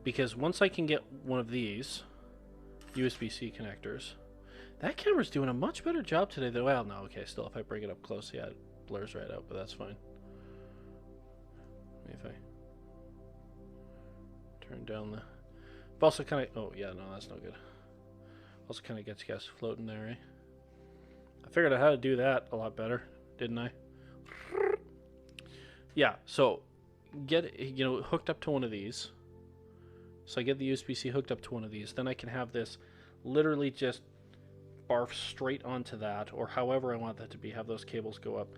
Because once I can get one of these USB-C connectors, that camera's doing a much better job today than, well, no, okay, still, if I bring it up close, yeah, it blurs right out, but that's fine. If I turn down the... I've also kind of... Oh, yeah, no, that's no good. Also kind of gets you guys floating there, eh? I figured out how to do that a lot better, didn't I? Yeah, so get it, you know, hooked up to one of these. So I get the USB-C hooked up to one of these. Then I can have this literally just barf straight onto that, or however I want that to be, have those cables go up.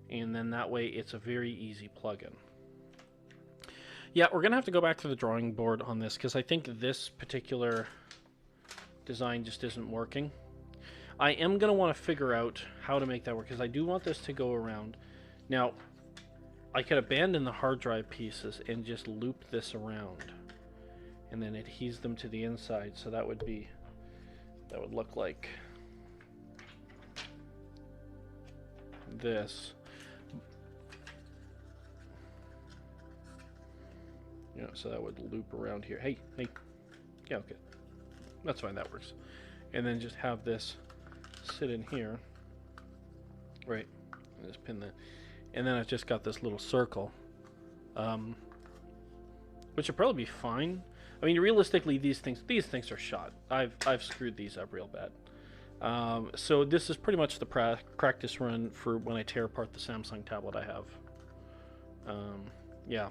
And then that way it's a very easy plug-in. Yeah, we're going to have to go back to the drawing board on this because I think this particular design just isn't working. I am going to want to figure out how to make that work because I do want this to go around. Now, I could abandon the hard drive pieces and just loop this around and then adhere them to the inside, so that would look like this. You know, so that would loop around here. Hey, yeah, okay, that's fine, that works. And then just have this sit in here, right? And just pin that. And then I've just got this little circle, which would probably be fine. I mean, realistically, these things are shot. I've screwed these up real bad. So this is pretty much the practice run for when I tear apart the Samsung tablet I have. Yeah.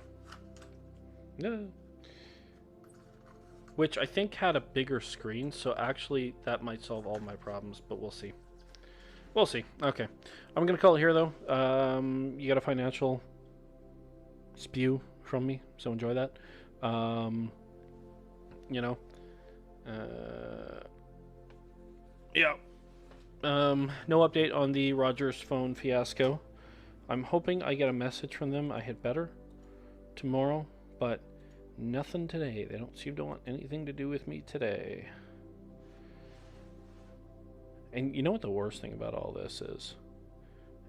Which I think had a bigger screen, so actually that might solve all my problems, but we'll see. We'll see. Okay. I'm going to call it here, though. You got a financial spew from me, so enjoy that. You know. Yeah. No update on the Rogers phone fiasco. I'm hoping I get a message from them. I had better tomorrow, but nothing today. They don't seem to want anything to do with me today. And you know what the worst thing about all this is?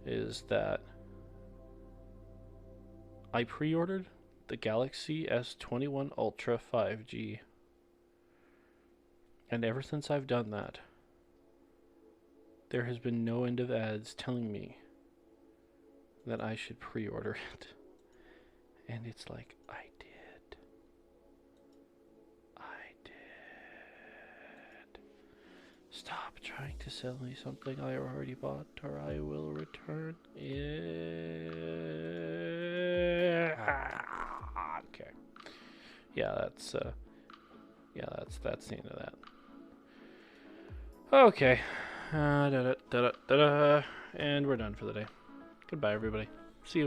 Is that I pre-ordered the Galaxy S21 Ultra 5G. And ever since I've done that, there has been no end of ads telling me that I should pre-order it. And it's like, I did. Stop trying to sell me something I already bought, or I will return it. Okay. Yeah, that's the end of that. Okay. And we're done for the day. Goodbye, everybody.